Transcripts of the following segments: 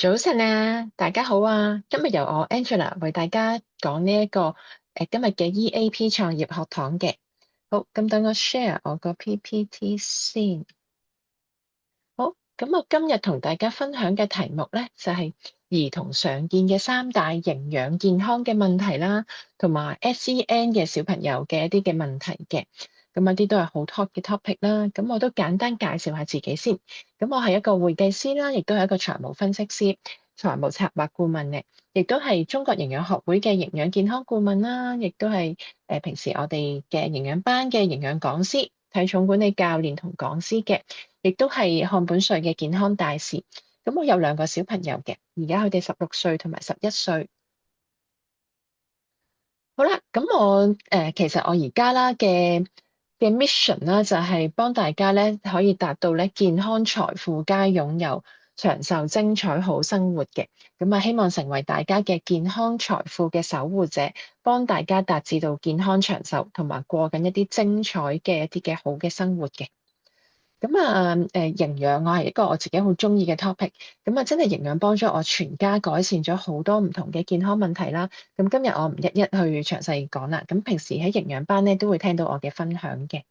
早晨啊，大家好啊！今日由我 Angela 為大家講今日嘅 EAP 創業學堂嘅。好，咁等我 share 我個 PPT 先。好，咁我今日同大家分享嘅題目咧，就係兒童常見嘅三大營養健康嘅問題啦，同埋 SEN 嘅小朋友嘅一啲嘅問題嘅。咁一啲都係好 top 嘅 topic 啦。咁我都簡單介紹下自己先。咁我係一個會計師啦，亦都係一個財務分析師、財務策劃顧問嘅，亦都係中國營養學會嘅營養健康顧問啦，亦都係平時我哋嘅營養班嘅營養講師、體重管理教練同講師嘅。亦都係漢本瑞嘅健康大使。咁我有兩個小朋友嘅，而家佢哋16歲同埋11歲。好啦，咁其實我而家啦嘅 mission 啦，就係幫大家咧可以達到咧健康財富皆擁有，長壽精彩好生活嘅。咁啊，希望成為大家嘅健康財富嘅守護者，幫大家達至到健康長壽，同埋過緊一啲精彩嘅一啲嘅好嘅生活嘅。咁啊，營養我係一個我自己好中意嘅 topic。咁啊，真係營養幫咗我全家改善咗好多唔同嘅健康問題啦。咁今日我唔一一去詳細講啦。咁平時喺營養班咧都會聽到我嘅分享嘅。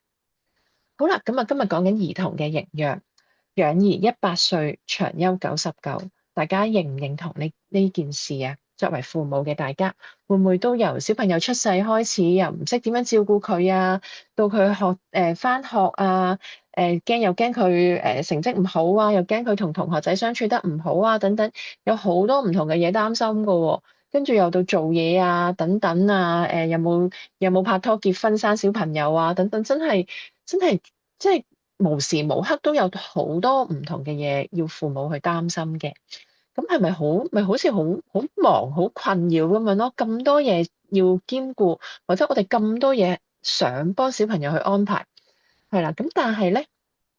好啦，咁啊今日講緊兒童嘅營養，養兒100歲，長憂99。大家認唔認同呢件事啊？作為父母嘅大家，會唔會都由小朋友出世開始，又唔識點樣照顧佢啊？到佢返學啊，驚又驚佢成績唔好啊，又驚佢同同學仔相處得唔好啊，等等，有好多唔同嘅嘢擔心噶喎。跟住又到做嘢啊，等等啊，有冇拍拖、結婚、生小朋友啊，等等，真係即係無時無刻都有好多唔同嘅嘢要父母去擔心嘅。咁係咪好似好忙、好困擾咁樣咯？咁多嘢要兼顧，或者我哋咁多嘢想幫小朋友去安排，係啦。咁但係咧，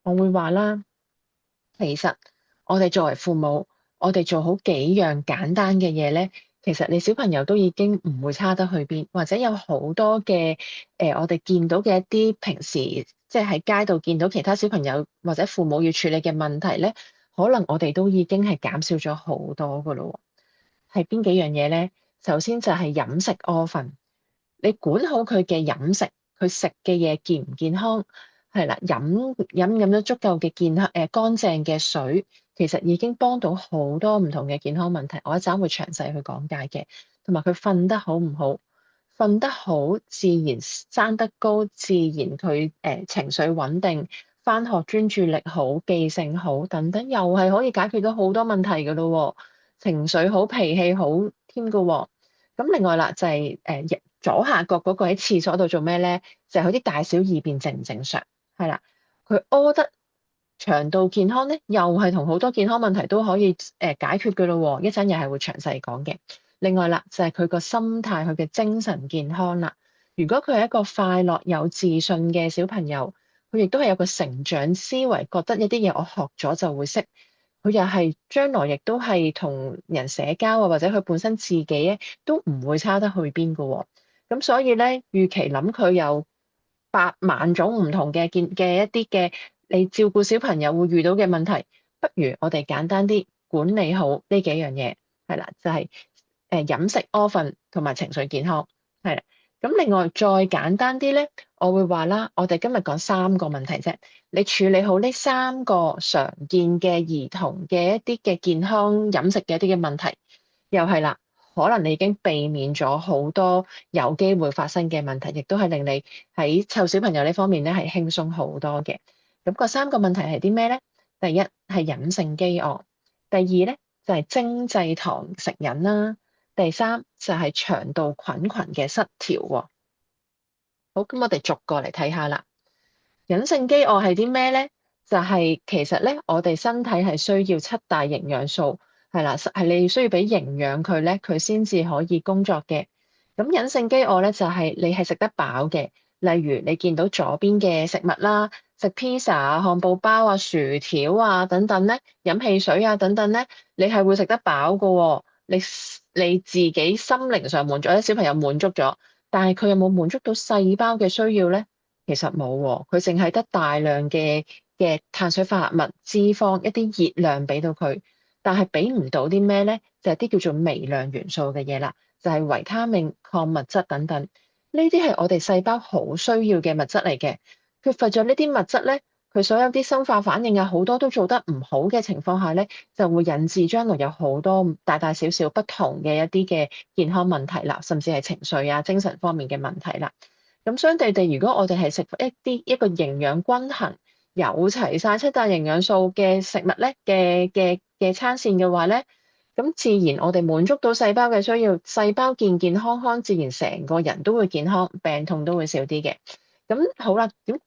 我會話啦，其實我哋作為父母，我哋做好幾樣簡單嘅嘢咧，其實你小朋友都已經唔會差得去邊，或者有好多嘅我哋見到嘅一啲平時即係喺街度見到其他小朋友或者父母要處理嘅問題咧，可能我哋都已經係減少咗好多噶咯喎。係邊幾樣嘢咧？首先就係飲食安分，你管好佢嘅飲食，佢食嘅嘢健唔健康？係啦，飲咗足夠嘅乾淨嘅水，其實已經幫到好多唔同嘅健康問題。我一陣會詳細去講解嘅，同埋佢瞓得好唔好？瞓得好，自然生得高，自然佢情緒穩定，返學專注力好，記性好，等等，又係可以解決到好多問題噶咯喎。情緒好，脾氣好添噶喎。咁另外啦，就係左下角嗰個喺廁所度做咩咧？就係佢啲大小二便正唔正常？係啦，佢屙得腸道健康咧，又係同好多健康問題都可以解決嘅咯喎。一陣又係會詳細講嘅。另外啦，就係佢個心態，佢嘅精神健康啦。如果佢係一個快樂有自信嘅小朋友，佢亦都係有個成長思維，覺得一啲嘢我學咗就會識。佢又係將來亦都係同人社交啊，或者佢本身自己咧都唔會差得去邊嘅喎。咁所以咧，與其諗佢有8萬種唔同嘅一啲嘅你照顧小朋友會遇到嘅問題，不如我哋簡單啲管理好呢幾樣嘢，係啦，就係飲食、屙瞓同埋情緒健康，係啦。咁另外再簡單啲咧，我會話啦，我哋今日講3個問題啫，你處理好呢3個常見嘅兒童嘅一啲嘅健康飲食嘅一啲嘅問題，又係啦。可能你已經避免咗好多有機會發生嘅問題，亦都係令你喺湊小朋友呢方面咧係輕鬆好多嘅。咁個3個問題係啲咩咧？第一係隱性飢餓，第二咧就係精製糖食品啦，第三就係腸道菌群嘅失調喎。好，咁我哋逐個嚟睇下啦。隱性飢餓係啲咩咧？就係其實咧，我哋身體係需要7大營養素。係啦，係你需要俾營養佢咧，佢先至可以工作嘅。咁隱性飢餓咧，就係你係食得飽嘅。例如你見到左邊嘅食物啦，食披薩啊、漢堡包啊、薯條啊等等咧，飲汽水啊等等咧，你係會食得飽噶喎。你自己心靈上滿足，或者小朋友滿足咗，但係佢有冇滿足到細胞嘅需要咧？其實冇喎，佢淨係得大量嘅碳水化合物、脂肪、一啲熱量俾到佢。但係俾唔到啲咩咧？就係啲叫做微量元素嘅嘢啦，就係維他命、礦物質等等。呢啲係我哋細胞好需要嘅物質嚟嘅，缺乏咗呢啲物質咧，佢所有啲生化反應啊，好多都做得唔好嘅情況下咧，就會引致將來有好多大大小小不同嘅一啲嘅健康問題啦，甚至係情緒啊、精神方面嘅問題啦。咁相對地，如果我哋係食一個營養均衡、有齊晒七大營養素嘅食物咧嘅餐膳嘅話咧，咁自然我哋滿足到細胞嘅需要，細胞健健康康，自然成個人都會健康，病痛都會少啲嘅。咁好啦，咁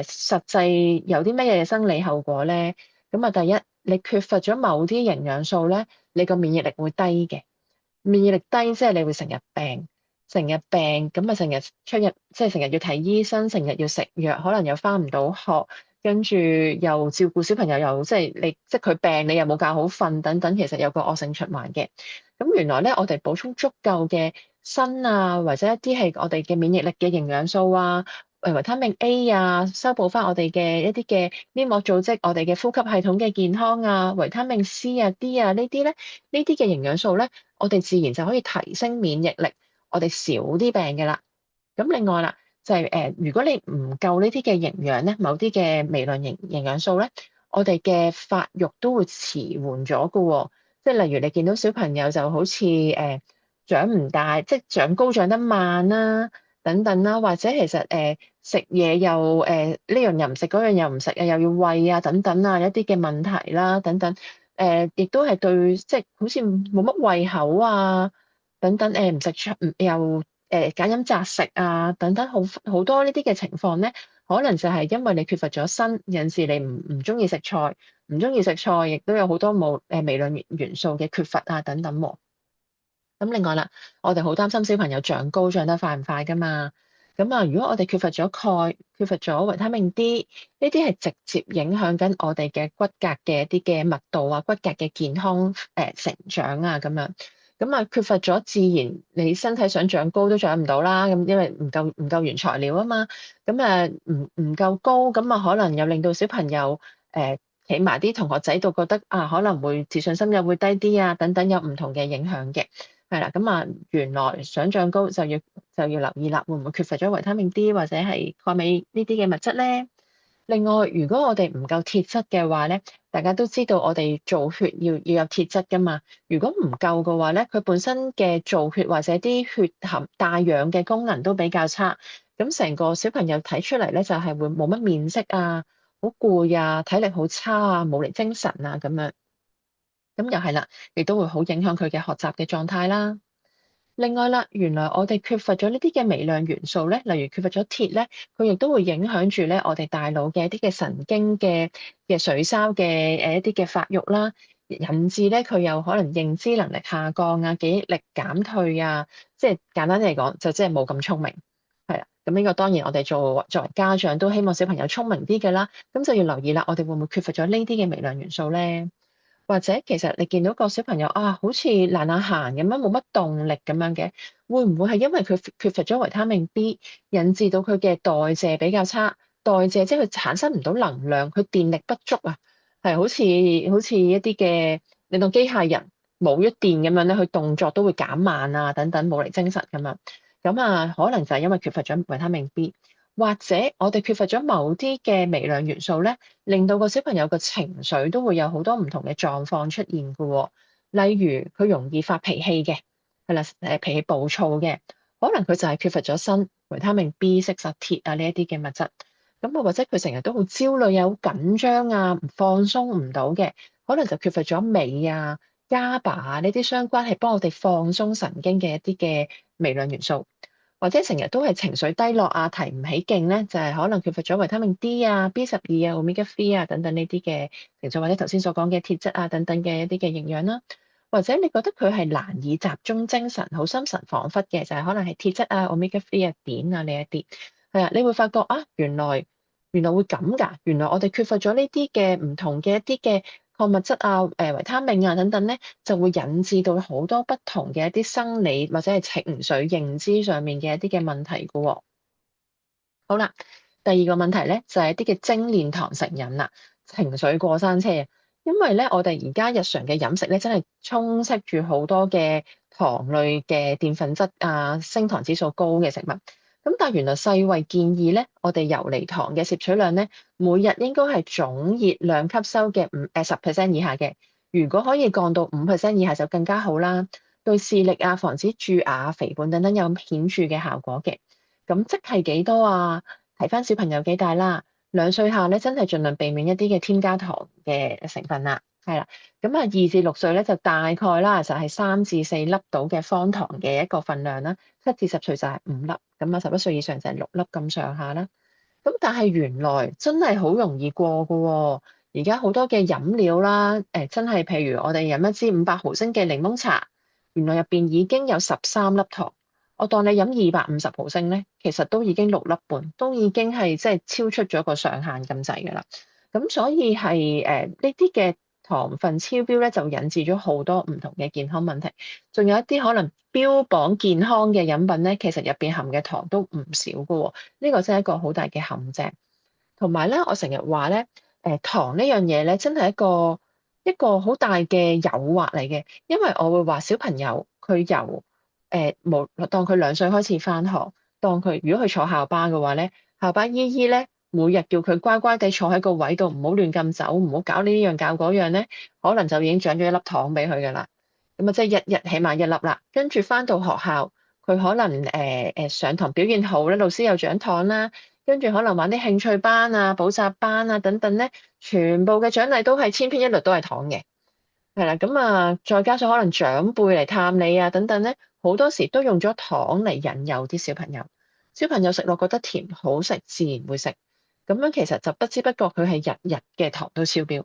實際有啲乜嘢生理後果咧？咁啊，第一，你缺乏咗某啲營養素咧，你個免疫力會低嘅。免疫力低即係你會成日病，成日病咁啊，成日出入即係成日要睇醫生，成日要食藥，可能又返唔到學，跟住又照顧小朋友，又即係你即係佢病，你又冇覺好瞓等等，其實有個惡性循環嘅。咁原來咧，我哋補充足夠嘅鋅啊，或者一啲係我哋嘅免疫力嘅營養素啊，維他命 A 啊，修補翻我哋嘅一啲嘅黏膜組織，我哋嘅呼吸系統嘅健康啊，維他命 C 啊、D 啊呢啲咧，呢啲嘅營養素咧，我哋自然就可以提升免疫力，我哋少啲病嘅啦。咁另外啦，就係如果你唔夠呢啲嘅營養咧，某啲嘅微量營養素咧，我哋嘅發育都會遲緩咗㗎喎。即係例如你見到小朋友就好似長唔大，即係長高長得慢啦，等等啦，或者其實食嘢又呢樣又唔食，嗰樣又唔食啊，又要餵啊，等等啊，一啲嘅問題啦，等等。亦都係對，即係好似冇乜胃口啊，等等唔食菜，又揀飲擇食啊，等等好多呢啲嘅情況咧，可能就係因為你缺乏咗鋅，有陣時你唔中意食菜，唔中意食菜，亦都有好多冇微量元素嘅缺乏啊，等等喎。咁另外啦，我哋好擔心小朋友長高長得快唔快噶嘛？咁啊，如果我哋缺乏咗鈣、缺乏咗維他命 D，呢啲係直接影響緊我哋嘅骨骼嘅一啲嘅密度啊、骨骼嘅健康成長啊咁樣。咁啊，缺乏咗自然你身體想長高都長唔到啦。咁因為唔夠原材料啊嘛。咁啊，唔夠高，咁啊可能又令到小朋友企埋啲同學仔度覺得啊，可能會自信心又會低啲啊，等等有唔同嘅影響嘅。係啦，咁啊，原來想長高就要留意啦，會唔會缺乏咗維他命 D 或者係鈣鎂呢啲嘅物質咧？另外，如果我哋唔夠鐵質嘅話咧，大家都知道我哋造血要有鐵質噶嘛。如果唔夠嘅話咧，佢本身嘅造血或者啲血含帶氧嘅功能都比較差，咁成個小朋友睇出嚟咧就係會冇乜面色啊，好攰啊，體力好差啊，冇嚟精神啊咁樣。咁又係啦，亦都會好影響佢嘅學習嘅狀態啦。另外啦，原來我哋缺乏咗呢啲嘅微量元素咧，例如缺乏咗鐵咧，佢亦都會影響住咧我哋大腦嘅一啲嘅神經嘅水碢嘅一啲嘅發育啦，引致咧佢有可能認知能力下降啊，記憶力減退啊，即係簡單啲嚟講，就即係冇咁聰明。係啦，咁呢個當然我哋作為家長都希望小朋友聰明啲嘅啦，咁就要留意啦，我哋會唔會缺乏咗呢啲嘅微量元素咧？或者其實你見到個小朋友啊，好似懶懶閒咁樣，冇乜動力咁樣嘅，會唔會係因為佢缺乏咗維他命 B，引致到佢嘅代謝比較差？代謝即係佢產生唔到能量，佢電力不足啊，係好似一啲嘅令到機械人冇咗電咁樣咧，佢動作都會減慢啊，等等冇嚟精神咁樣。咁啊，可能就係因為缺乏咗維他命 B，或者我哋缺乏咗某啲嘅微量元素咧。令到個小朋友嘅情緒都會有好多唔同嘅狀況出現嘅喎，例如佢容易發脾氣嘅，係啦，脾氣暴躁嘅，可能佢就係缺乏咗鋅、維他命 B、色素、鐵啊呢一啲嘅物質。咁啊，或者佢成日都好焦慮啊、好緊張啊、唔放鬆唔到嘅，可能就缺乏咗鎂啊、GABA 啊呢啲相關係幫我哋放鬆神經嘅一啲嘅微量元素。或者成日都係情緒低落啊，提唔起勁咧，就係可能缺乏咗維他命 D 啊、B12啊、Omega 3啊等等呢啲嘅情緒，或者頭先所講嘅鐵質啊等等嘅一啲嘅營養啦。或者你覺得佢係難以集中精神、好心神恍惚嘅，就係可能係鐵質啊、Omega 3啊、碘啊呢一啲。係啊，你會發覺啊，原來會咁㗎，原來我哋缺乏咗呢啲嘅唔同嘅一啲嘅礦物質啊、維他命啊等等咧，就會引致到好多不同嘅一啲生理或者係情緒認知上面嘅一啲嘅問題㗎喎。好啦，第二個問題咧就係一啲嘅精煉糖成癮啦，情緒過山車。因為咧，我哋而家日常嘅飲食咧，真係充斥住好多嘅糖類嘅澱粉質啊、升糖指數高嘅食物。咁但係原來世衛建議咧，我哋游離糖嘅攝取量咧，每日應該係總熱量吸收嘅10% 以下嘅。如果可以降到5% 以下就更加好啦。對視力啊、防止蛀牙、肥胖等等有顯著嘅效果嘅。咁即係幾多啊？睇翻小朋友幾大啦。2歲下咧，真係盡量避免一啲嘅添加糖嘅成分啦。係啦，咁啊2至6歲咧就大概啦，就係3至4粒到嘅方糖嘅一個份量啦。7至10歲就係5粒，咁啊11歲以上就係6粒咁上下啦。咁但係原來真係好容易過㗎喎。而家好多嘅飲料啦，真係譬如我哋飲一支500毫升嘅檸檬茶，原來入邊已經有13粒糖。我當你飲250毫升咧，其實都已經6粒半，都已經係即係超出咗個上限咁滯㗎啦。咁所以係呢啲嘅糖分超標咧，就引致咗好多唔同嘅健康問題。仲有一啲可能標榜健康嘅飲品咧，其實入邊含嘅糖都唔少㗎喎。呢個真係一個好大嘅陷阱。同埋咧，我成日話咧，糖呢樣嘢咧，真係一個好大嘅誘惑嚟嘅。因為我會話小朋友佢由冇當佢2歲開始返學，當佢如果佢坐校巴嘅話咧，校巴姨姨咧每日叫佢乖乖地坐喺個位度，唔好亂咁走，唔好搞呢樣搞嗰樣咧，可能就已經獎咗一粒糖俾佢㗎啦。咁啊，即係日日起碼1粒啦。跟住返到學校，佢可能上堂表現好咧，老師又獎糖啦。跟住可能玩啲興趣班啊、補習班啊等等咧，全部嘅獎勵都係千篇一律都係糖嘅。係啦，咁啊，再加上可能長輩嚟探你啊等等咧，好多時都用咗糖嚟引誘啲小朋友。小朋友食落覺得甜好食，自然會食。咁樣其實就不知不覺佢係日日嘅糖都超標。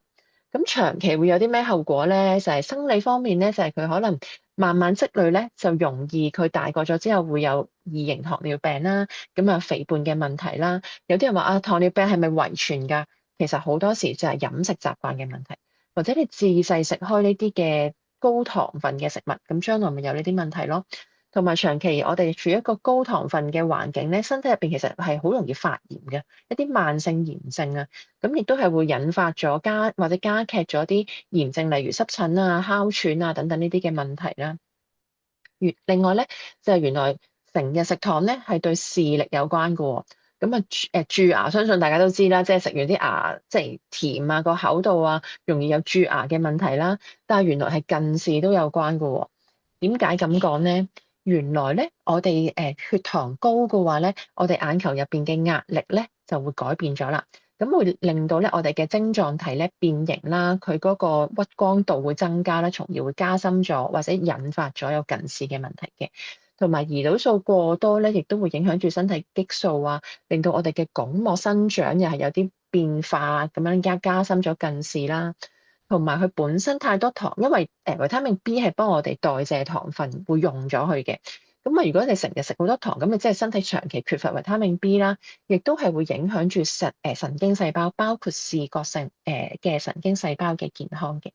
咁長期會有啲咩後果咧？就係生理方面咧，就係佢可能慢慢積累咧，就容易佢大個咗之後會有二型糖尿病啦，咁啊肥胖嘅問題啦。有啲人話啊，糖尿病係咪遺傳㗎？其實好多時就係飲食習慣嘅問題，或者你自細食開呢啲嘅高糖分嘅食物，咁將來咪有呢啲問題咯。同埋長期我哋處於一個高糖分嘅環境咧，身體入邊其實係好容易發炎嘅，一啲慢性炎症啊。咁亦都係會引發咗或者加劇咗啲炎症，例如濕疹啊、哮喘啊等等呢啲嘅問題啦。另外咧，就係原來成日食糖咧係對視力有關㗎喎。咁啊蛀牙，相信大家都知啦，即係食完啲牙即係甜啊個口度啊，容易有蛀牙嘅問題啦。但係原來係近視都有關㗎喎。點解咁講咧？原來咧，我哋血糖高嘅話咧，我哋眼球入邊嘅壓力咧就會改變咗啦。咁會令到咧我哋嘅晶狀體咧變形啦，佢嗰個屈光度會增加啦，從而會加深咗或者引發咗有近視嘅問題嘅。同埋胰島素過多咧，亦都會影響住身體激素啊，令到我哋嘅鞏膜生長又係有啲變化，咁樣加深咗近視啦。同埋佢本身太多糖，因為維他命 B 係幫我哋代謝糖分，會用咗佢嘅。咁啊，如果你成日食好多糖，咁你即係身體長期缺乏維他命 B 啦，亦都係會影響住神經細胞，包括視覺性嘅神經細胞嘅健康嘅。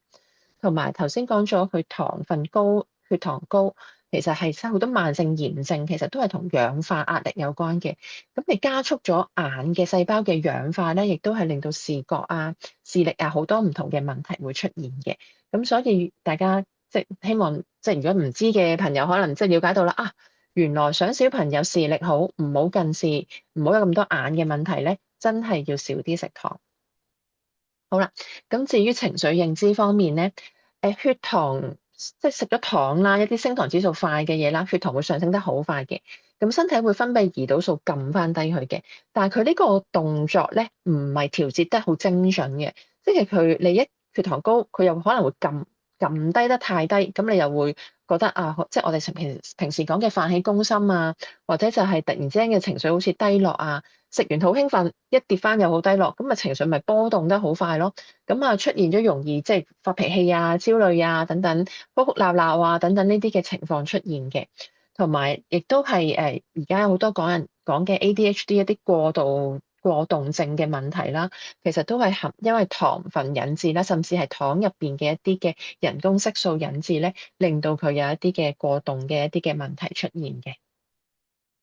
同埋頭先講咗佢糖分高、血糖高，其實係好多慢性炎症，其實都係同氧化壓力有關嘅。咁你加速咗眼嘅細胞嘅氧化咧，亦都係令到視覺啊、視力啊好多唔同嘅問題會出現嘅。咁所以大家即係希望，即係如果唔知嘅朋友，可能即係了解到啦啊，原來想小朋友視力好，唔好近視，唔好有咁多眼嘅問題咧，真係要少啲食糖。好啦，咁至於情緒認知方面咧，血糖即係食咗糖啦，一啲升糖指數快嘅嘢啦，血糖會上升得好快嘅，咁身體會分泌胰島素撳翻低佢嘅，但係佢呢個動作咧唔係調節得好精準嘅，即係你一血糖高，佢又可能會撳低得太低，咁你又會覺得啊，即係我哋平時講嘅泛起攻心啊，或者就係突然之間嘅情緒好似低落啊。食完好興奮，一跌翻又好低落，咁啊情緒咪波動得好快咯。咁啊出現咗容易即係發脾氣啊、焦慮啊等等、哭哭鬧鬧啊等等呢啲嘅情況出現嘅。同埋亦都係而家好多人講嘅 ADHD 一啲過動症嘅問題啦，其實都係因為糖分引致啦，甚至係糖入邊嘅一啲嘅人工色素引致咧，令到佢有一啲嘅過動嘅一啲嘅問題出現嘅。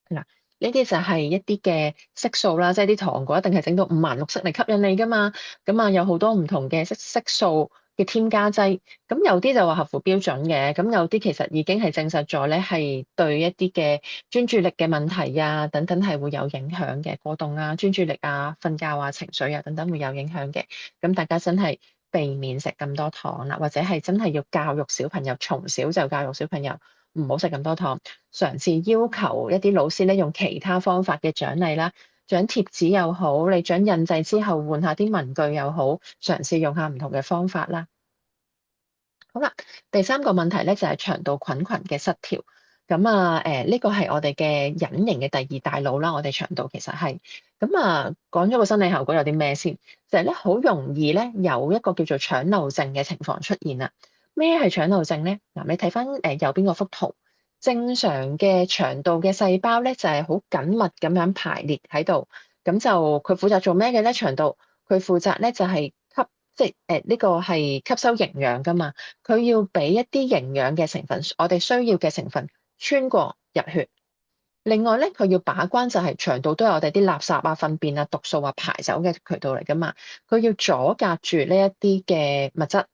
嗱，呢啲就係一啲嘅色素啦，即係啲糖果一定係整到五顏六色嚟吸引你噶嘛。咁啊，有好多唔同嘅色素嘅添加劑，咁有啲就話合乎標準嘅，咁有啲其實已經係證實咗咧，係對一啲嘅專注力嘅問題啊等等係會有影響嘅，過動啊、專注力啊、瞓覺啊、情緒啊等等會有影響嘅。咁大家真係避免食咁多糖啦，或者係真係要教育小朋友，從小就教育小朋友唔好食咁多糖，嘗試要求一啲老師咧用其他方法嘅獎勵啦。獎貼紙又好，你獎印製之後換下啲文具又好，嘗試用下唔同嘅方法啦。好啦，第三個問題咧就係腸道菌群嘅失調。咁啊，呢個係我哋嘅隱形嘅第二大腦啦。我哋腸道其實係咁啊，講咗個生理效果有啲咩先？就係咧好容易咧有一個叫做腸漏症嘅情況出現啦。咩係腸漏症咧？嗱，你睇翻右邊嗰幅圖，正常嘅腸道嘅細胞咧就係好緊密咁樣排列喺度，咁就佢負責做咩嘅咧？腸道佢負責咧就係吸，即係呢個係吸收營養噶嘛，佢要俾一啲營養嘅成分，我哋需要嘅成分穿過入血。另外咧，佢要把關就係腸道都有我哋啲垃圾啊、糞便啊、毒素啊排走嘅渠道嚟噶嘛，佢要阻隔住呢一啲嘅物質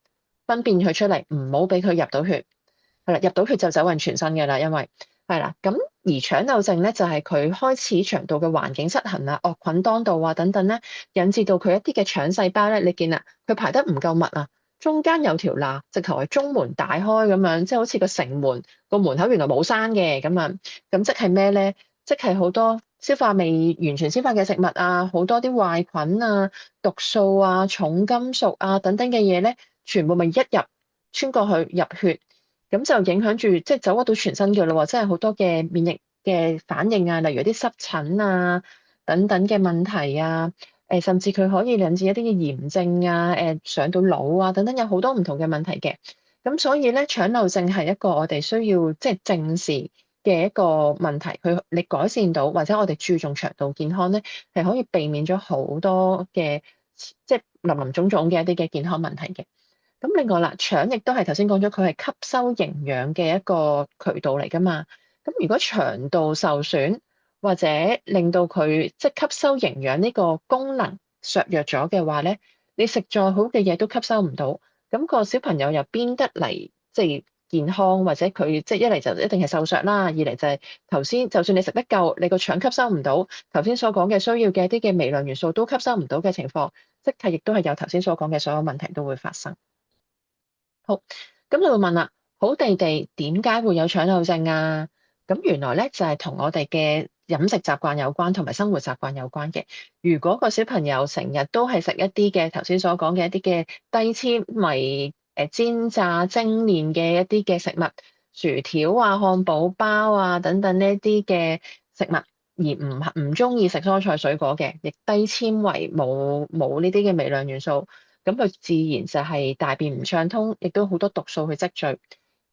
分辨佢出嚟，唔好俾佢入到血。係啦，入到血就走勻全身嘅啦，因為係啦，咁而腸漏症咧就係佢開始腸道嘅環境失衡啊、惡菌當道啊等等咧，引致到佢一啲嘅腸細胞咧，你見啦，佢排得唔夠密啊，中間有條罅，直頭係中門大開咁樣，即係好似個城門個門口原來冇閂嘅咁樣，咁即係咩咧？即係好多消化未完全消化嘅食物啊，好多啲壞菌啊、毒素啊、重金屬啊等等嘅嘢咧，全部咪一入穿過去入血。咁就影響住，即係走得到全身嘅咯喎，即係好多嘅免疫嘅反應啊，例如啲濕疹啊等等嘅問題啊，甚至佢可以引致一啲嘅炎症啊，上到腦啊等等，有好多唔同嘅問題嘅。咁所以咧，腸漏症係一個我哋需要即係正視嘅一個問題。佢你改善到，或者我哋注重腸道健康咧，係可以避免咗好多嘅即係林林總總嘅一啲嘅健康問題嘅。咁另外啦，腸亦都係頭先講咗，佢係吸收營養嘅一個渠道嚟㗎嘛。咁如果腸道受損，或者令到佢即係吸收營養呢個功能削弱咗嘅話咧，你食再好嘅嘢都吸收唔到，咁個小朋友又邊得嚟即係健康，或者佢即係一嚟就一定係瘦削啦，二嚟就係頭先就算你食得夠，你個腸吸收唔到頭先所講嘅需要嘅一啲嘅微量元素都吸收唔到嘅情況，即係亦都係有頭先所講嘅所有問題都會發生。好，咁你會問啦，好地地點解會有腸漏症啊？咁原來咧就係同我哋嘅飲食習慣有關，同埋生活習慣有關嘅。如果個小朋友成日都係食一啲嘅頭先所講嘅一啲嘅低纖維、煎炸精煉嘅一啲嘅食物，薯條啊、漢堡包啊等等呢啲嘅食物，而唔中意食蔬菜水果嘅，亦低纖維冇呢啲嘅微量元素。咁佢自然就係大便唔暢通，亦都好多毒素去積聚。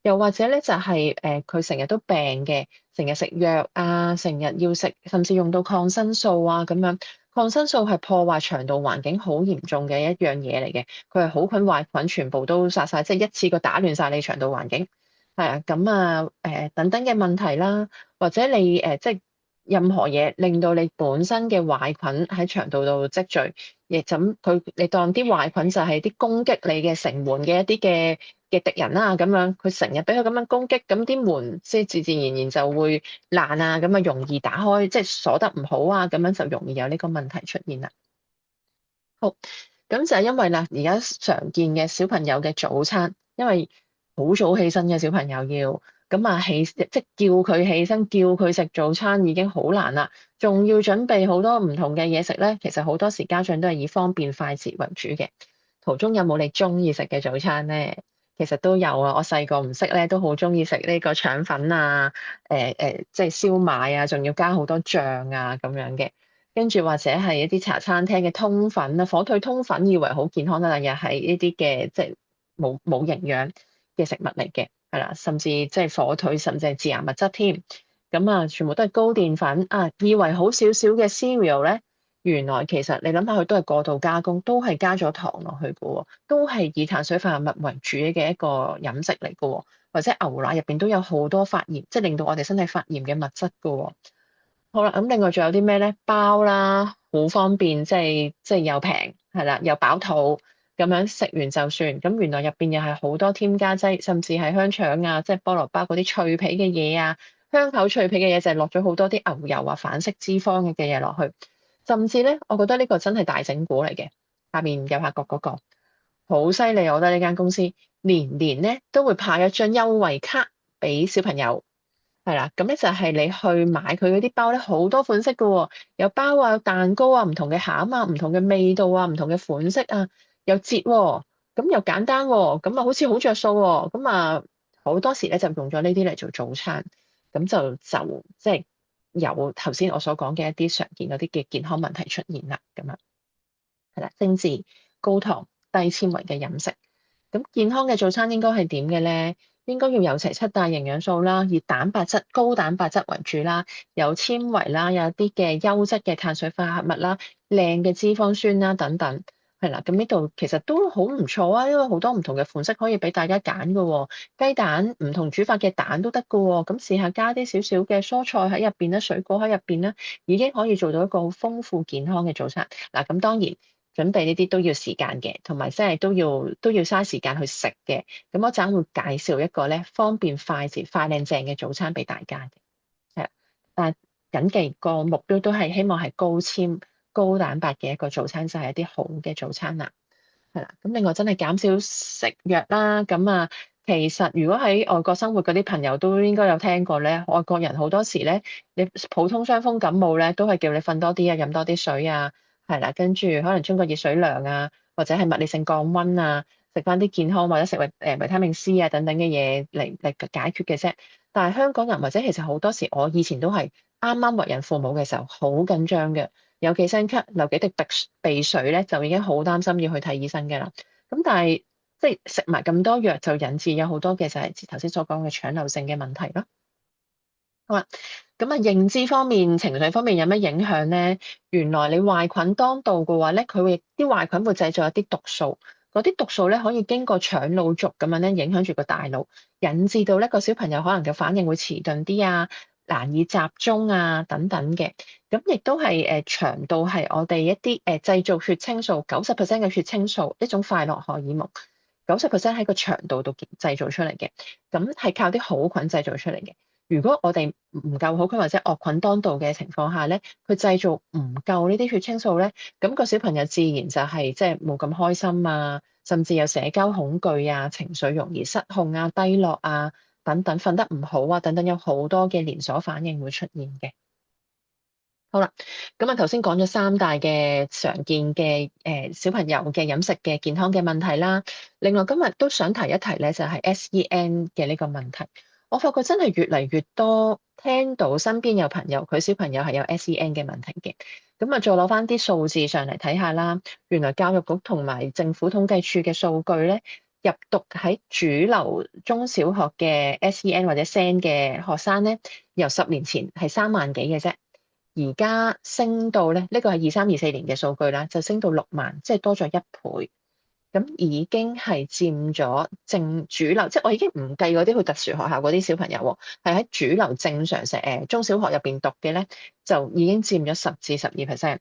又或者咧就係佢成日都病嘅，成日食藥啊，成日要食，甚至用到抗生素啊咁樣。抗生素係破壞腸道環境好嚴重嘅一樣嘢嚟嘅，佢係好菌壞菌全部都殺晒，即係一次過打亂晒你腸道環境。係啊，咁啊等等嘅問題啦，或者你即係任何嘢令到你本身嘅壞菌喺腸道度積聚。亦咁佢，你當啲壞菌就係啲攻擊你嘅城門嘅一啲嘅敵人啦，咁樣佢成日俾佢咁樣攻擊，咁啲門即係自自然然就會爛啊，咁啊容易打開，即係鎖得唔好啊，咁樣就容易有呢個問題出現啦。好，咁就係因為啦，而家常見嘅小朋友嘅早餐，因為好早起身嘅小朋友要，咁啊即係叫佢起身，叫佢食早餐已經好難啦，仲要準備好多唔同嘅嘢食咧。其實好多時家長都係以方便快捷為主嘅。途中有冇你中意食嘅早餐咧？其實都有啊，我細個唔識咧，都好中意食呢個腸粉啊，即係燒賣啊，仲要加好多醬啊咁樣嘅。跟住或者係一啲茶餐廳嘅通粉啊，火腿通粉以為好健康啦，但又係呢啲嘅即係冇營養嘅食物嚟嘅，係啦，甚至即係火腿，甚至係致癌物質添。咁啊，全部都係高澱粉啊，以為好少少嘅 cereal 咧，原來其實你諗下佢都係過度加工，都係加咗糖落去嘅喎，都係以碳水化合物為主嘅一個飲食嚟嘅喎，或者牛奶入邊都有好多發炎，即係令到我哋身體發炎嘅物質嘅喎。好啦，咁另外仲有啲咩咧？包啦，好方便，即係又平，係啦，又飽肚，咁樣食完就算。咁原來入邊又係好多添加劑，甚至係香腸啊，即係菠蘿包嗰啲脆皮嘅嘢啊，香口脆皮嘅嘢就係落咗好多啲牛油啊、反式脂肪嘅嘢落去。甚至咧，我覺得呢個真係大整蠱嚟嘅。下面右下角嗰個好犀利，我覺得呢間公司年年咧都會派一張優惠卡俾小朋友。係啦，咁咧就係你去買佢嗰啲包咧，好多款式嘅喎，有包啊、有蛋糕啊、唔同嘅餡啊、唔同嘅味道啊、唔同嘅款式啊，有折喎，咁又簡單喎，咁啊好似好着數喎，咁啊好多時咧就用咗呢啲嚟做早餐，咁就即係有頭先我所講嘅一啲常見嗰啲嘅健康問題出現啦，咁樣係啦，精緻、高糖、低纖維嘅飲食。咁健康嘅早餐應該係點嘅咧？應該要有齊七大營養素啦，以蛋白質、高蛋白質為主啦，有纖維啦，有一啲嘅優質嘅碳水化合物啦，靚嘅脂肪酸啦等等，係啦。咁呢度其實都好唔錯啊，因為好多唔同嘅款式可以俾大家揀嘅喎。雞蛋唔同煮法嘅蛋都得嘅喎，咁試下加啲少少嘅蔬菜喺入邊咧，水果喺入邊咧，已經可以做到一個好豐富健康嘅早餐。嗱，咁當然。準備呢啲都要時間嘅，同埋即係都要嘥時間去食嘅。咁我陣會介紹一個咧方便快捷、快靚正嘅早餐俾大家嘅，係啦。但係謹記個目標都係希望係高纖、高蛋白嘅一個早餐，就係一啲好嘅早餐啦。係啦，咁另外真係減少食藥啦。咁啊，其實如果喺外國生活嗰啲朋友都應該有聽過咧，外國人好多時咧，你普通傷風感冒咧，都係叫你瞓多啲啊，飲多啲水啊。係啦，跟住可能沖個熱水涼啊，或者係物理性降溫啊，食翻啲健康或者食維他命 C 啊等等嘅嘢嚟解決嘅啫。但係香港人或者其實好多時，我以前都係啱啱為人父母嘅時候好緊張嘅，有幾聲咳，流幾滴鼻水咧，就已經好擔心要去睇醫生嘅啦。咁但係即係食埋咁多藥，就引致有好多嘅就係頭先所講嘅腸漏性嘅問題咯。好啦，咁啊，認知方面、情緒方面有咩影響咧？原來你壞菌當道嘅話咧，佢會啲壞菌會製造一啲毒素，嗰啲毒素咧可以經過腸腦軸咁樣咧影響住個大腦，引致到呢個小朋友可能嘅反應會遲鈍啲啊，難以集中啊等等嘅。咁亦都係腸道係我哋一啲製造血清素90%嘅血清素一種快樂荷爾蒙，90%喺個腸道度製造出嚟嘅，咁係靠啲好菌製造出嚟嘅。如果我哋唔夠好菌或者惡菌當道嘅情況下咧，佢製造唔夠呢啲血清素咧，咁個小朋友自然就係即係冇咁開心啊，甚至有社交恐懼啊，情緒容易失控啊、低落啊等等，瞓得唔好啊等等，有好多嘅連鎖反應會出現嘅。好啦，咁啊頭先講咗三大嘅常見嘅小朋友嘅飲食嘅健康嘅問題啦。另外今日都想提一提咧，就係 SEN 嘅呢個問題。我發覺真係越嚟越多聽到身邊有朋友佢小朋友係有 SEN 嘅問題嘅。咁啊再攞翻啲數字上嚟睇下啦。原來教育局同埋政府統計處嘅數據咧，入讀喺主流中小學嘅 SEN 或者 SEN 嘅學生咧，由10年前係3萬幾嘅啫。而家升到咧，呢個係23、24年嘅數據啦，就升到6萬，即係多咗1倍。咁已經係佔咗正主流，即係我已經唔計嗰啲去特殊學校嗰啲小朋友喎，係喺主流正常中小學入邊讀嘅咧，就已經佔咗10至12%。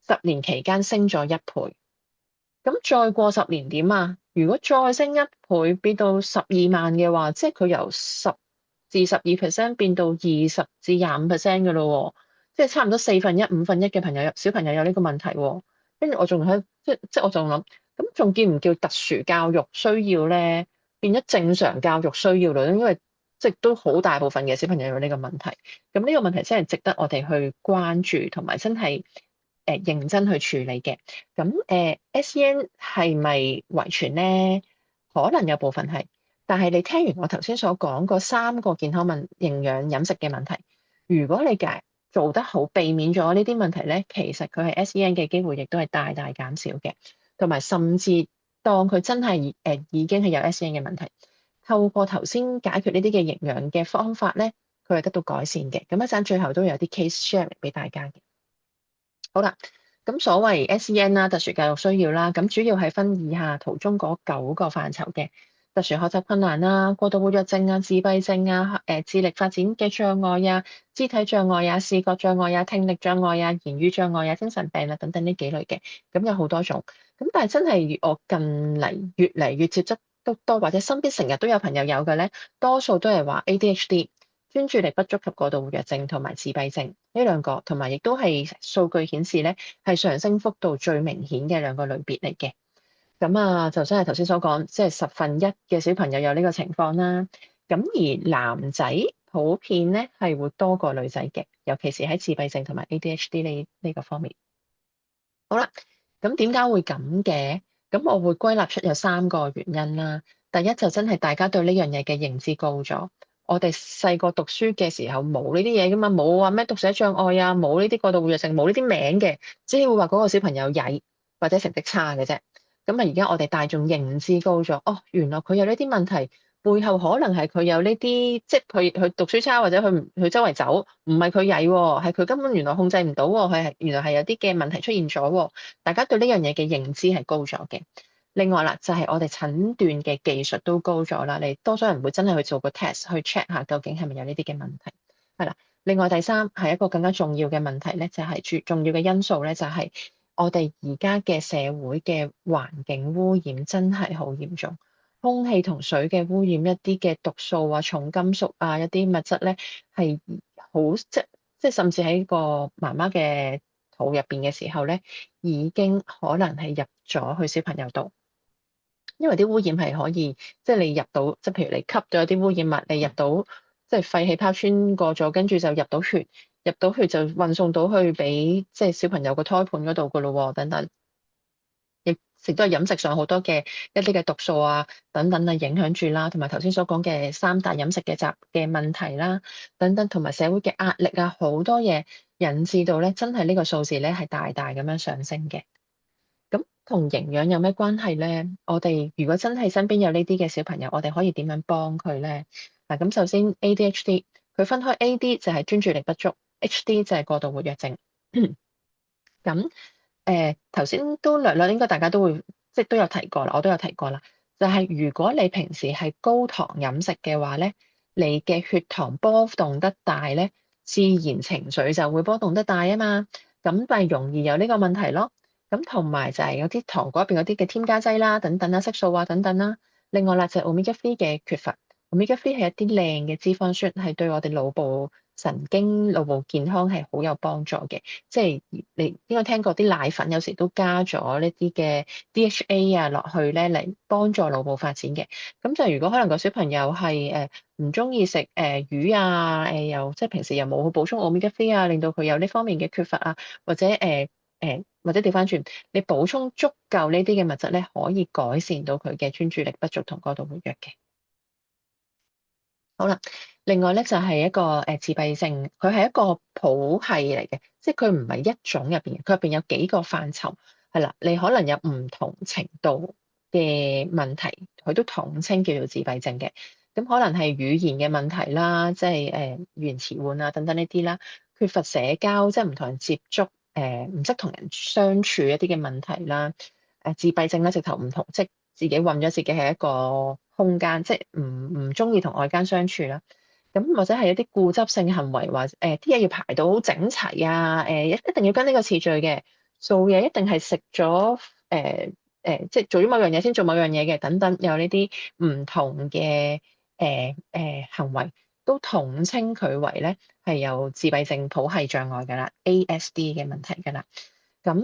10年期間升咗1倍。咁再過10年點啊？如果再升1倍，變到12萬嘅話，即係佢由10至12%變到20至25%嘅咯喎。即係差唔多1/4、1/5嘅小朋友有呢個問題喎，跟住我仲喺即我仲諗，咁仲叫唔叫特殊教育需要咧？變咗正常教育需要咯，因為即係都好大部分嘅小朋友有呢個問題，咁呢個問題真係值得我哋去關注，同埋真係認真去處理嘅。咁SEN 係咪遺傳咧？可能有部分係，但係你聽完我頭先所講嗰3個健康營養飲食嘅問題，如果你做得好，避免咗呢啲問題咧，其實佢係 SEN 嘅機會亦都係大大減少嘅，同埋甚至當佢真係已經係有 SEN 嘅問題，透過頭先解決呢啲嘅營養嘅方法咧，佢係得到改善嘅。咁一陣最後都有啲 case share 俾大家嘅。好啦，咁所謂 SEN 啦，特殊教育需要啦，咁主要係分以下圖中嗰9個範疇嘅。特殊學習困難啊、過度活躍症啊、自閉症啊、智力發展嘅障礙啊、肢體障礙啊、視覺障礙啊、聽力障礙啊、言語障礙啊、精神病啊等等呢幾類嘅，咁有好多種。咁但係真係我近嚟越嚟越接觸得多，或者身邊成日都有朋友有嘅咧，多數都係話 ADHD、專注力不足及過度活躍症同埋自閉症呢兩個，同埋亦都係數據顯示咧係上升幅度最明顯嘅兩個類別嚟嘅。咁啊，就真係頭先所講，即係1/10嘅小朋友有呢個情況啦。咁而男仔普遍咧係會多過女仔嘅，尤其是喺自閉症同埋 ADHD 呢個方面。好啦，咁點解會咁嘅？咁我會歸納出有3個原因啦。第一就真係大家對呢樣嘢嘅認知高咗。我哋細個讀書嘅時候冇呢啲嘢噶嘛，冇話咩讀寫障礙啊，冇呢啲過度活躍症，冇呢啲名嘅，只係會話嗰個小朋友曳或者成績差嘅啫。咁啊，而家我哋大眾認知高咗，哦，原來佢有呢啲問題，背後可能係佢有呢啲，即係佢讀書差或者佢周圍走，唔係佢曳喎，係佢根本原來控制唔到喎，原來係有啲嘅問題出現咗喎。大家對呢樣嘢嘅認知係高咗嘅。另外啦，就係我哋診斷嘅技術都高咗啦，你多咗人會真係去做個 test 去 check 下究竟係咪有呢啲嘅問題。係啦，另外第三係一個更加重要嘅問題咧，就係最重要嘅因素咧，就係我哋而家嘅社會嘅環境污染真係好嚴重，空氣同水嘅污染，一啲嘅毒素啊、重金屬啊、一啲物質咧係好即甚至喺個媽媽嘅肚入邊嘅時候咧，已經可能係入咗去小朋友度。因為啲污染係可以，即係你入到，即係譬如你吸咗一啲污染物，你入到即係肺氣泡穿過咗，跟住就入到血，入到血就運送到去俾即係小朋友個胎盤嗰度噶咯喎，等等，亦亦都係飲食上好多嘅一啲嘅毒素啊，等等啊影響住啦，同埋頭先所講嘅3大飲食嘅嘅問題啦，等等，同埋社會嘅壓力啊，好多嘢引致到咧，真係呢個數字咧係大大咁樣上升嘅。咁同營養有咩關係咧？我哋如果真係身邊有呢啲嘅小朋友，我哋可以點樣幫佢咧？嗱，咁首先 ADHD 佢分開 AD 就係專注力不足，HD 就係過度活躍症。咁頭先都略略應該大家都會即係都有提過啦，我都有提過啦。就係如果你平時係高糖飲食嘅話咧，你嘅血糖波動得大咧，自然情緒就會波動得大啊嘛，咁咪容易有呢個問題咯。咁同埋就係有啲糖果入邊嗰啲嘅添加劑啦，等等啦，色素啊等等啦。另外啦，就係 Omega-3 嘅缺乏，Omega-3 係一啲靚嘅脂肪酸，係對我哋腦部神經、腦部健康係好有幫助嘅。即係你應該聽過啲奶粉有時都加咗呢啲嘅 DHA 啊落去咧，嚟幫助腦部發展嘅。咁就如果可能個小朋友係唔中意食魚啊，又即係平時又冇補充 Omega-3 啊，令到佢有呢方面嘅缺乏啊，或者或者調翻轉，你補充足夠呢啲嘅物質咧，可以改善到佢嘅專注力不足同過度活躍嘅。好啦，另外咧就係一個自閉症，佢係一個譜系嚟嘅，即係佢唔係一種入邊，佢入邊有幾個範疇，係啦，你可能有唔同程度嘅問題，佢都統稱叫做自閉症嘅。咁可能係語言嘅問題啦，即係語言遲緩啊等等呢啲啦，缺乏社交，即係唔同人接觸，唔識同人相處一啲嘅問題啦。自閉症咧，直頭唔同，即係自己困咗自己係一個空間，即係唔中意同外間相處啦。咁或者係一啲固執性行為，或啲嘢要排到好整齊啊，一定要跟呢個次序嘅，做嘢一定係食咗即係做咗某樣嘢先做某樣嘢嘅，等等，有呢啲唔同嘅行為，都統稱佢為咧係有自閉症譜系障礙㗎啦，ASD 嘅問題㗎啦。咁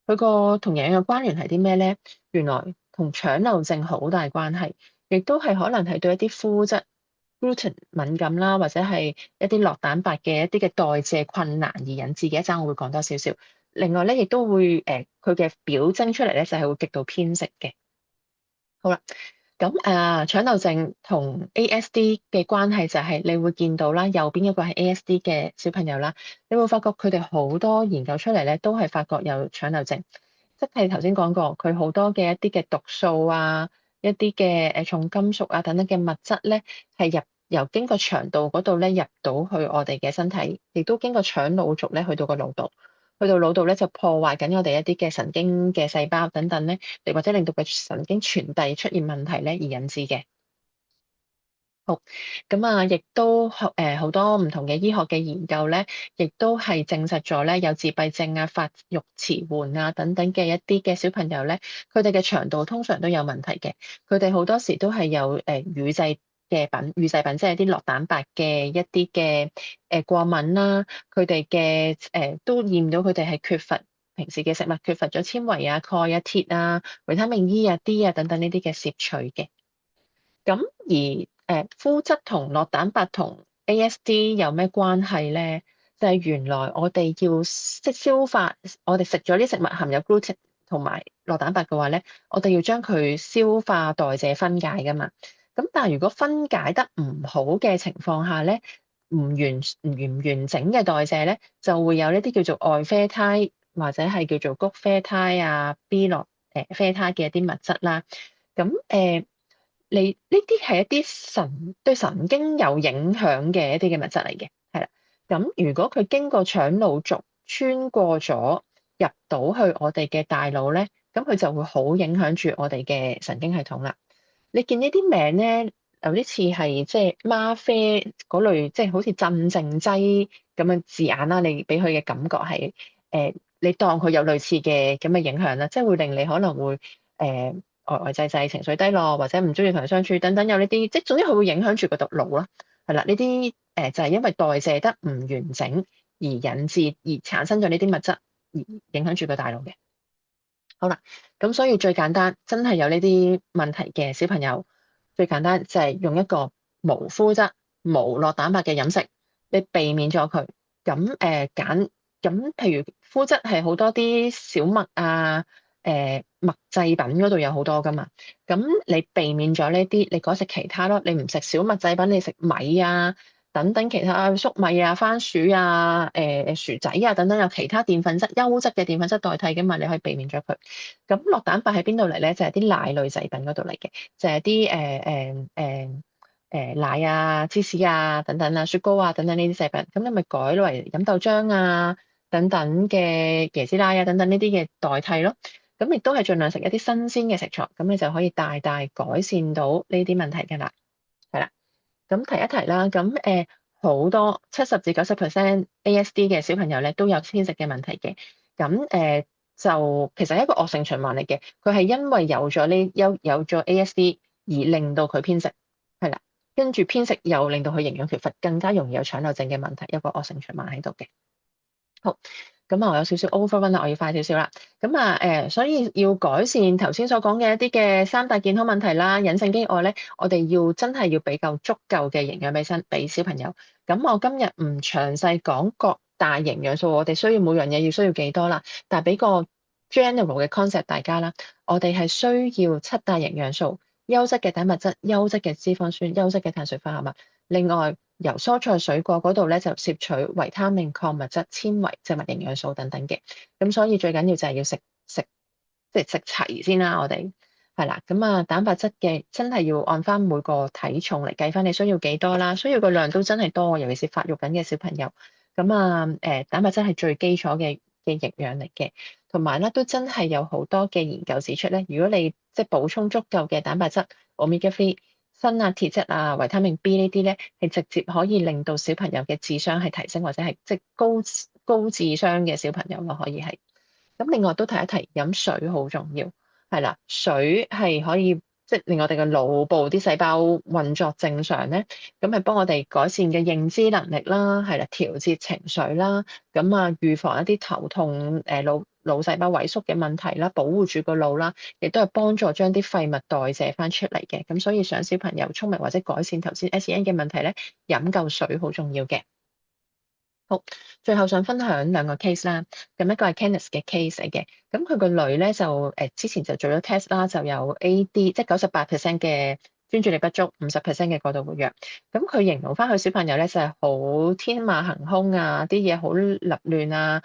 佢個同營養嘅關聯係啲咩咧？原來同腸漏症好大關係，亦都係可能係對一啲麩質 gluten 敏感啦，或者係一啲酪蛋白嘅一啲嘅代謝困難而引致嘅。一陣我會講多少少。另外咧，亦都會佢嘅表徵出嚟咧，就係會極度偏食嘅。好啦。咁腸漏症同 ASD 嘅關係就係你會見到啦，右邊一個係 ASD 嘅小朋友啦，你會發覺佢哋好多研究出嚟咧，都係發覺有腸漏症，即係頭先講過，佢好多嘅一啲嘅毒素啊，一啲嘅重金屬啊等等嘅物質咧，係由經過腸道嗰度咧入到去我哋嘅身體，亦都經過腸腦軸咧去到個腦度。去到腦度咧就破壞緊我哋一啲嘅神經嘅細胞等等咧，或者令到個神經傳遞出現問題咧而引致嘅。好，咁啊，亦都好多唔同嘅醫學嘅研究咧，亦都係證實咗咧，有自閉症啊、發育遲緩啊等等嘅一啲嘅小朋友咧，佢哋嘅腸道通常都有問題嘅，佢哋好多時都係有乳製乳製品，即係啲酪蛋白嘅一啲嘅過敏啦，佢哋嘅都驗到佢哋係缺乏平時嘅食物缺乏咗纖維啊、鈣啊、鐵啊、維他命 E 啊、D 啊等等呢啲嘅攝取嘅。咁而麩質同酪蛋白同 ASD 有咩關係咧？就係原來我哋要即消化，我哋食咗啲食物含有 gluten 同埋酪蛋白嘅話咧，我哋要將佢消化代謝分解噶嘛。咁但係如果分解得唔好嘅情況下咧，唔完整嘅代謝咧，就會有呢啲叫做外啡肽或者係叫做谷啡肽啊、B 酪啡肽嘅一啲物質啦。咁你呢啲係一啲對神經有影響嘅一啲嘅物質嚟嘅，係啦。咁如果佢經過腸腦軸穿過咗入到去我哋嘅大腦咧，咁佢就會好影響住我哋嘅神經系統啦。你見呢啲名咧，有啲似係即係嗎啡嗰類，即係好似鎮靜劑咁嘅字眼啦。你俾佢嘅感覺係你當佢有類似嘅咁嘅影響啦，即係會令你可能會呆呆滯滯、情緒低落，或者唔中意同人相處等等，有呢啲，即係總之佢會影響住個腦啦。係啦，呢啲就係因為代謝得唔完整而引致而產生咗呢啲物質而影響住個大腦嘅。好啦，咁所以最簡單，真係有呢啲問題嘅小朋友，最簡單就係用一個無麩質、無酪蛋白嘅飲食，你避免咗佢。咁咁譬如麩質係好多啲小麥啊、麥製品嗰度有好多噶嘛。咁你避免咗呢啲，你改食其他咯。你唔食小麥製品，你食米啊。等等其他粟米啊、番薯啊、薯仔啊等等，有其他澱粉質、優質嘅澱粉質代替嘅嘛，你可以避免咗佢。咁酪蛋白喺邊度嚟咧？就係啲奶類製品嗰度嚟嘅，就係啲奶啊、芝士啊等等啊、雪糕啊等等呢啲製品。咁你咪改為飲豆漿啊等等嘅椰子奶啊等等呢啲嘅代替咯。咁亦都係盡量食一啲新鮮嘅食材，咁你就可以大大改善到呢啲問題㗎啦。係啦。咁提一提啦，咁好多70%至90% ASD 嘅小朋友咧都有偏食嘅問題嘅，咁就其實係一個惡性循環嚟嘅，佢係因為有咗 ASD 而令到佢偏食，係啦，跟住偏食又令到佢營養缺乏，更加容易有腸漏症嘅問題，一個惡性循環喺度嘅。好，咁啊，我有少少 overrun 啦，我要快少少啦。咁啊，所以要改善頭先所講嘅一啲嘅三大健康問題啦，隱性飢餓咧，我哋真係要比較足夠嘅營養俾小朋友。咁我今日唔詳細講各大營養素，我哋需要每樣嘢要需要幾多啦，但係俾個 general 嘅 concept 大家啦，我哋係需要7大營養素，優質嘅蛋白質、優質嘅脂肪酸、優質嘅碳水化合物，另外，由蔬菜水果嗰度咧就攝取維他命、礦物質、纖維、植物營養素等等嘅。咁所以最緊要就係要即係食齊先啦。我哋係啦，咁啊蛋白質嘅真係要按翻每個體重嚟計翻你需要幾多啦。需要個量都真係多，尤其是發育緊嘅小朋友。咁啊蛋白質係最基礎嘅營養嚟嘅，同埋咧都真係有好多嘅研究指出咧，如果你即係補充足夠嘅蛋白質 omega 3。鋅啊、鐵質啊、維他命 B 呢啲咧，係直接可以令到小朋友嘅智商係提升，或者係即係高智商嘅小朋友咯，可以係。咁另外都提一提，飲水好重要，係啦，水係可以即係令我哋嘅腦部啲細胞運作正常咧，咁係幫我哋改善嘅認知能力啦，係啦，調節情緒啦，咁啊預防一啲頭痛、腦細胞萎縮嘅問題啦，保護住個腦啦，亦都係幫助將啲廢物代謝翻出嚟嘅。咁所以想小朋友聰明或者改善頭先 SEN 嘅問題咧，飲夠水好重要嘅。好，最後想分享兩個 case 啦。咁一個係 Kenneth 嘅 case 嚟嘅，咁佢個女咧就之前就做咗 test 啦，就有 AD，即係98%嘅專注力不足，50%嘅過度活躍。咁佢形容翻佢小朋友咧就係好天馬行空啊，啲嘢好立亂啊，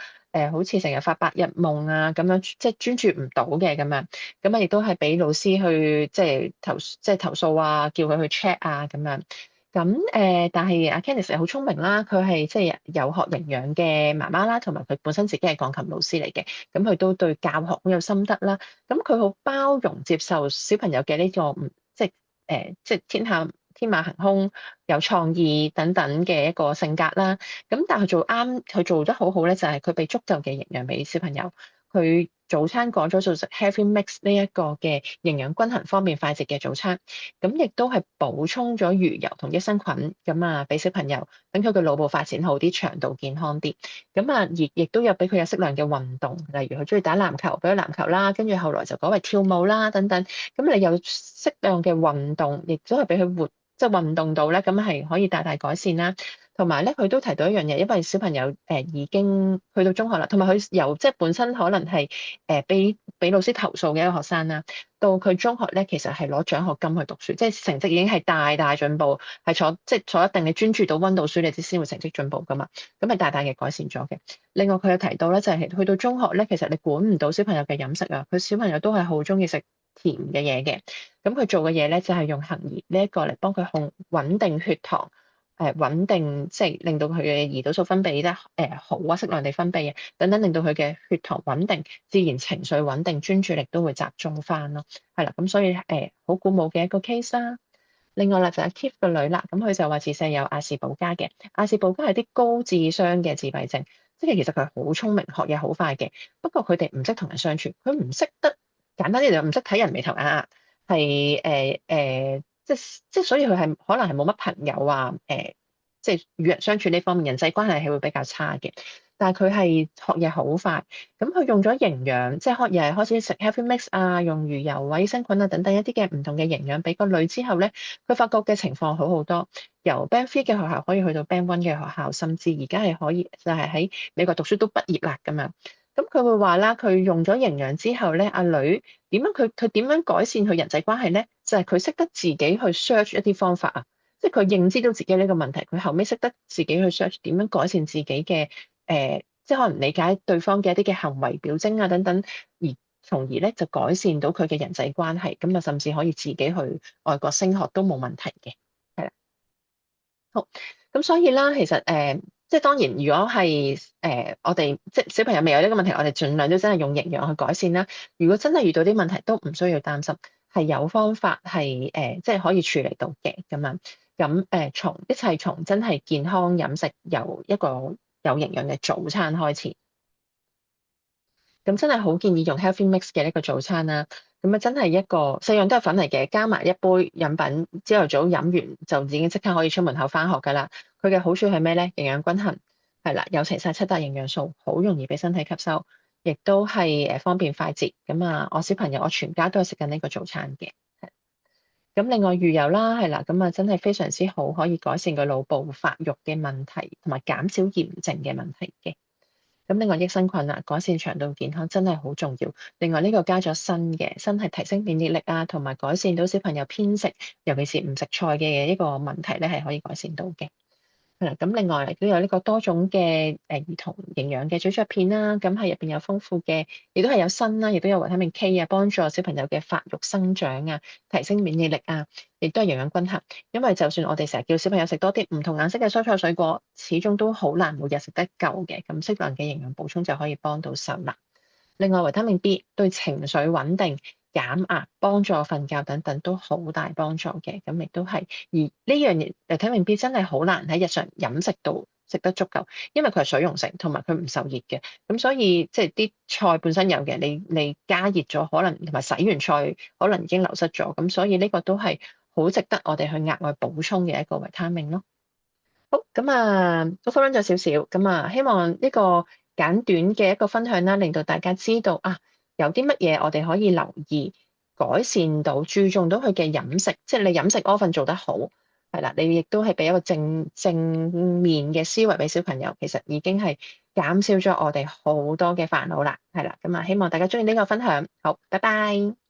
好似成日發白日夢啊咁樣，即係專注唔到嘅咁樣。咁啊亦都係俾老師去即係投訴啊，叫佢去 check 啊咁樣。但係阿 Candice 係好聰明啦，佢係即係有學營養嘅媽媽啦，同埋佢本身自己係鋼琴老師嚟嘅，咁佢都對教學好有心得啦。咁佢好包容接受小朋友嘅呢個即係天馬行空、有創意等等嘅一個性格啦。咁但係佢做得好好咧，就係佢俾足夠嘅營養俾小朋友。佢早餐講咗做食 Healthy Mix 呢一個嘅營養均衡、方便快捷嘅早餐。咁亦都係補充咗魚油同益生菌，咁啊俾小朋友等佢嘅腦部發展好啲，腸道健康啲。咁啊，亦都有俾佢有適量嘅運動，例如佢中意打籃球，俾咗籃球啦，跟住後來就改為跳舞啦等等。咁你有適量嘅運動，亦都係俾佢即係運動到咧，咁係可以大大改善啦。同埋咧，佢都提到一樣嘢，因為小朋友已經去到中學啦，同埋佢由即係本身可能係俾老師投訴嘅一個學生啦，到佢中學咧，其實係攞獎學金去讀書，即係成績已經係大大進步，係坐一定你專注到溫到書，你先會成績進步噶嘛，咁係大大嘅改善咗嘅。另外佢有提到咧，就係去到中學咧，其實你管唔到小朋友嘅飲食啊，佢小朋友都係好中意食甜嘅嘢嘅，咁佢做嘅嘢咧就係用杏仁呢一個嚟幫佢穩定血糖。穩定即係令到佢嘅胰島素分泌得好啊，適量地分泌啊，等等令到佢嘅血糖穩定，自然情緒穩定，專注力都會集中翻咯。係啦，咁所以好鼓舞嘅一個 case 啦。另外啦就係 Keith 個女啦，咁佢就話自細有亞氏保加嘅，亞氏保加係啲高智商嘅自閉症，即係其實佢係好聰明，學嘢好快嘅，不過佢哋唔識同人相處，佢唔識得簡單啲就唔識睇人眉頭眼額，係即係所以佢係可能係冇乜朋友啊，即係與人相處呢方面人際關係係會比較差嘅。但係佢係學嘢好快，咁佢用咗營養，即係學嘢開始食 Healthy Mix 啊，用魚油啊、益生菌啊等等一啲嘅唔同嘅營養俾個女之後咧，佢發覺嘅情況好好多，由 Band 3嘅學校可以去到 Band 1嘅學校，甚至而家係可以就係喺美國讀書都畢業啦咁樣。咁佢會話啦，佢用咗營養之後咧，阿女佢點樣改善佢人際關係咧？就係佢識得自己去 search 一啲方法啊，即係佢認知到自己呢個問題，佢後尾識得自己去 search 點樣改善自己嘅即係可能理解對方嘅一啲嘅行為表徵啊等等，而從而咧就改善到佢嘅人際關係，咁啊甚至可以自己去外國升學都冇問題嘅，係啦。好，咁所以啦，其實即係當然，如果係我哋即係小朋友未有呢個問題，我哋盡量都真係用營養去改善啦。如果真係遇到啲問題，都唔需要擔心，係有方法係即係可以處理到嘅咁樣。咁一切從真係健康飲食，由一個有營養嘅早餐開始。咁真係好建議用 Healthy Mix 嘅呢個早餐啦。咁啊，真係一個細樣都係粉嚟嘅，加埋一杯飲品，朝頭早飲完就已經即刻可以出門口返學㗎啦。佢嘅好處係咩咧？營養均衡係啦，有齊晒七大營養素，好容易俾身體吸收，亦都係方便快捷。咁啊，我小朋友我全家都係食緊呢個早餐嘅。咁另外魚油啦，係啦，咁啊真係非常之好，可以改善個腦部發育嘅問題，同埋減少炎症嘅問題嘅。咁另外益生菌啊，改善腸道健康真係好重要。另外呢個加咗鋅嘅，鋅係提升免疫力啊，同埋改善到小朋友偏食，尤其是唔食菜嘅一個問題咧，係可以改善到嘅。係啦，咁另外亦都有呢個多種嘅兒童營養嘅咀嚼片啦，咁喺入邊有豐富嘅，亦都係有鋅啦，亦都有維他命 K 啊，幫助小朋友嘅發育生長啊，提升免疫力啊，亦都係營養均衡。因為就算我哋成日叫小朋友食多啲唔同顏色嘅蔬菜水果，始終都好難每日食得夠嘅，咁適量嘅營養補充就可以幫到手啦。另外維他命 B 對情緒穩定、減壓、幫助瞓覺等等都好大幫助嘅，咁亦都係。而呢樣嘢維他命 B 真係好難喺日常飲食度食得足夠，因為佢係水溶性，同埋佢唔受熱嘅，咁所以即係啲菜本身有嘅，你加熱咗可能同埋洗完菜可能已經流失咗，咁所以呢個都係好值得我哋去額外補充嘅一個維他命咯。好，咁啊，都分享咗少少，咁啊，希望呢個簡短嘅一個分享啦，令到大家知道啊，有啲乜嘢我哋可以留意，改善到、注重到佢嘅飲食，即係你飲食嗰份做得好，係啦，你亦都係俾一個正面嘅思維俾小朋友，其實已經係減少咗我哋好多嘅煩惱啦，係啦，咁啊，希望大家中意呢個分享，好，拜拜。